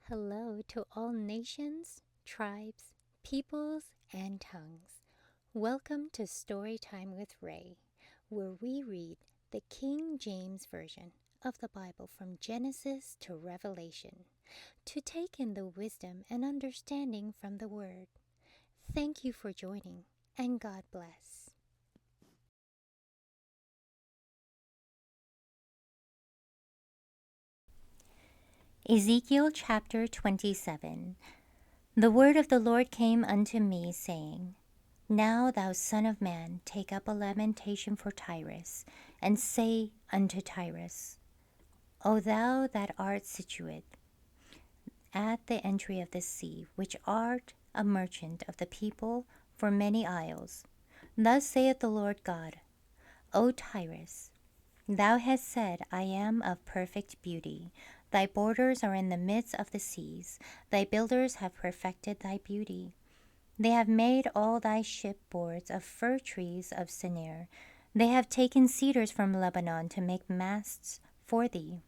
Hello to all nations, tribes, peoples, and tongues. Welcome to Storytime with Rae, where we read the King James Version of the Bible from Genesis to Revelation to take in the wisdom and understanding from the Word. Thank you for joining, and God bless. Ezekiel chapter 27. The word of the Lord came unto me, saying, Now, thou son of man, take up a lamentation for Tyrus, and say unto Tyrus, O thou that art situate at the entry of the sea, which art a merchant of the people for many isles, thus saith the Lord God, O Tyrus, thou hast said, I am of perfect beauty. Thy borders are in the midst of the seas. Thy builders have perfected thy beauty. They have made all thy shipboards of fir trees of Senir. They have taken cedars from Lebanon to make masts for thee.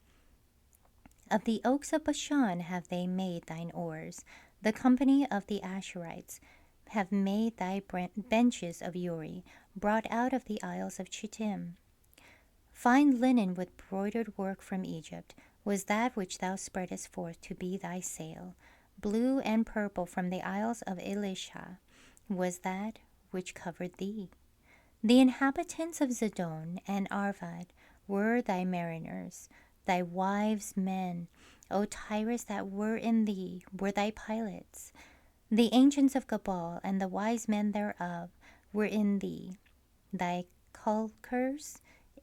Of the oaks of Bashan have they made thine oars. The company of the Asherites have made thy benches of Uri, brought out of the isles of Chittim. Fine linen with broidered work from Egypt was that which thou spreadest forth to be thy sail. Blue and purple from the isles of Elisha was that which covered thee. The inhabitants of Zidon and Arvad were thy mariners, thy wives' men, O Tyrus, that were in thee were thy pilots. The ancients of Gabal and the wise men thereof were in thee, thy caulkers.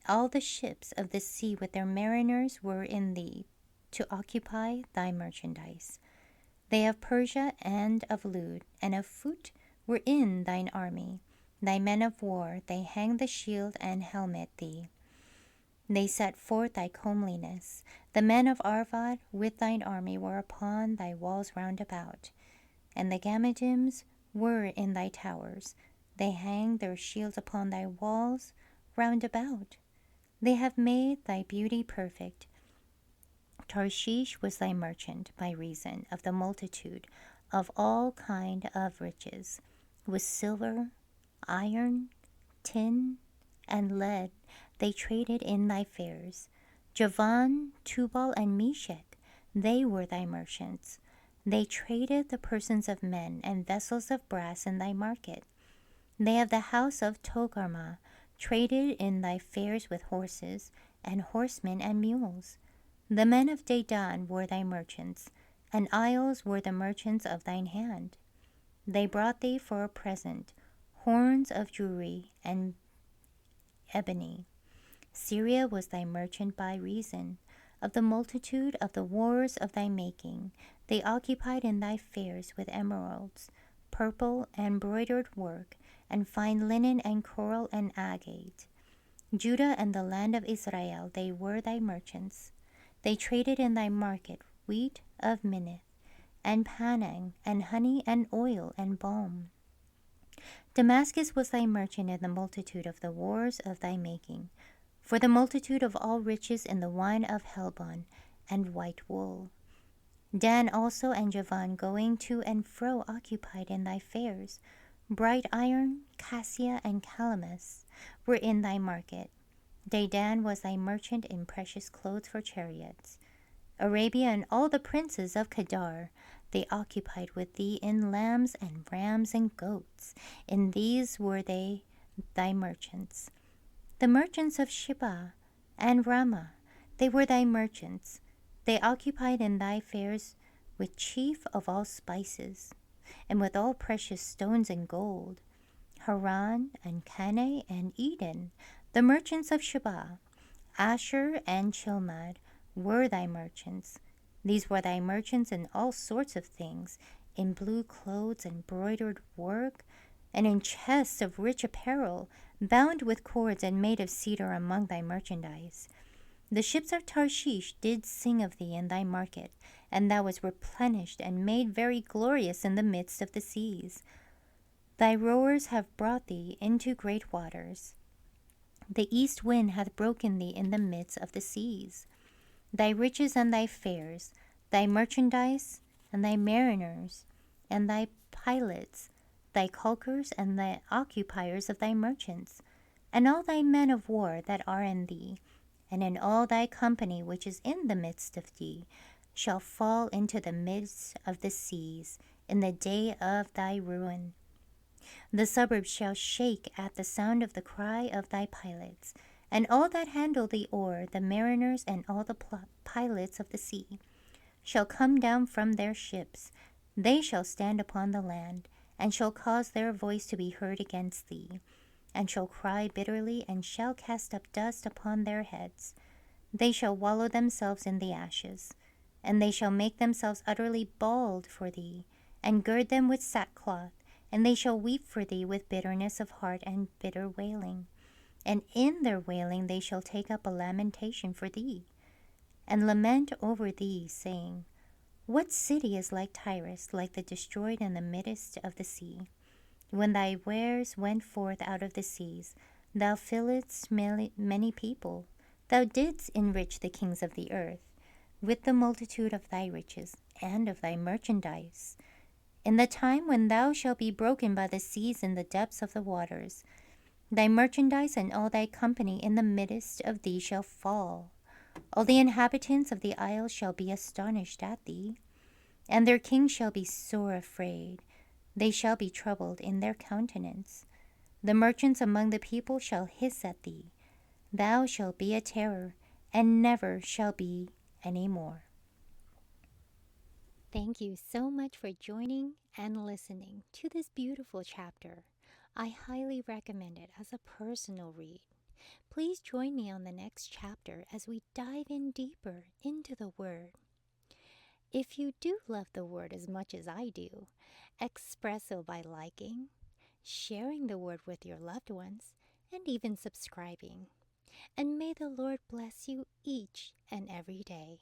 All the ships of the sea with their mariners were in thee, to occupy thy merchandise. They of Persia and of Lud and of Phut were in thine army. Thy men of war, they hang the shield and helmet thee. They set forth thy comeliness. The men of Arvad with thine army were upon thy walls round about. And the Gammadims were in thy towers. They hang their shields upon thy walls round about. They have made thy beauty perfect. Tarshish was thy merchant by reason of the multitude of all kind of riches, with silver, iron, tin, and lead they traded in thy fairs. Javan, Tubal, and Meshech, they were thy merchants. They traded the persons of men and vessels of brass in thy market. They of the house of Togarmah traded in thy fairs with horses, and horsemen, and mules. The men of Dedan were thy merchants, and isles were the merchants of thine hand. They brought thee for a present horns of jewelry and ebony. Syria was thy merchant by reason of the multitude of the wars of thy making. They occupied in thy fairs with emeralds, purple and broidered work, and fine linen and coral and agate. Judah and the land of Israel, they were thy merchants. They traded in thy market wheat of Minnith, and Panang, and honey, and oil, and balm. Damascus was thy merchant in the multitude of the wars of thy making, for the multitude of all riches in the wine of Helbon, and white wool. Dan also and Javan going to and fro occupied in thy fairs. Bright iron, cassia, and calamus were in thy market. Dedan was thy merchant in precious clothes for chariots. Arabia and all the princes of Kedar, they occupied with thee in lambs and rams and goats. In these were they thy merchants. The merchants of Sheba and Ramah, they were thy merchants. They occupied in thy fairs with chief of all spices, and with all precious stones and gold. Haran and Canaan and Eden, the merchants of Sheba, Asher and Chilmad were thy merchants. These were thy merchants in all sorts of things, in blue clothes and broidered work, and in chests of rich apparel, bound with cords and made of cedar among thy merchandise. The ships of Tarshish did sing of thee in thy market, and thou wast replenished and made very glorious in the midst of the seas. Thy rowers have brought thee into great waters. The east wind hath broken thee in the midst of the seas. Thy riches and thy fairs, thy merchandise, and thy mariners, and thy pilots, thy caulkers, and the occupiers of thy merchants, and all thy men of war that are in thee, and in all thy company which is in the midst of thee, shall fall into the midst of the seas in the day of thy ruin. The suburbs shall shake at the sound of the cry of thy pilots, and all that handle the oar, the mariners, and all the pilots of the sea, shall come down from their ships. They shall stand upon the land, and shall cause their voice to be heard against thee, and shall cry bitterly, and shall cast up dust upon their heads. They shall wallow themselves in the ashes, and they shall make themselves utterly bald for thee, and gird them with sackcloth, and they shall weep for thee with bitterness of heart and bitter wailing. And in their wailing they shall take up a lamentation for thee, and lament over thee, saying, What city is like Tyrus, like the destroyed in the midst of the sea? When thy wares went forth out of the seas, thou filledst many people. Thou didst enrich the kings of the earth with the multitude of thy riches and of thy merchandise. In the time when thou shalt be broken by the seas in the depths of the waters, thy merchandise and all thy company in the midst of thee shall fall. All the inhabitants of the isles shall be astonished at thee, and their kings shall be sore afraid. They shall be troubled in their countenance. The merchants among the people shall hiss at thee. Thou shalt be a terror, and never shall be any more. Thank you so much for joining and listening to this beautiful chapter. I highly recommend it as a personal read. Please join me on the next chapter as we dive in deeper into the Word. If you do love the Word as much as I do, express so by liking, sharing the Word with your loved ones, and even subscribing. And may the Lord bless you each and every day.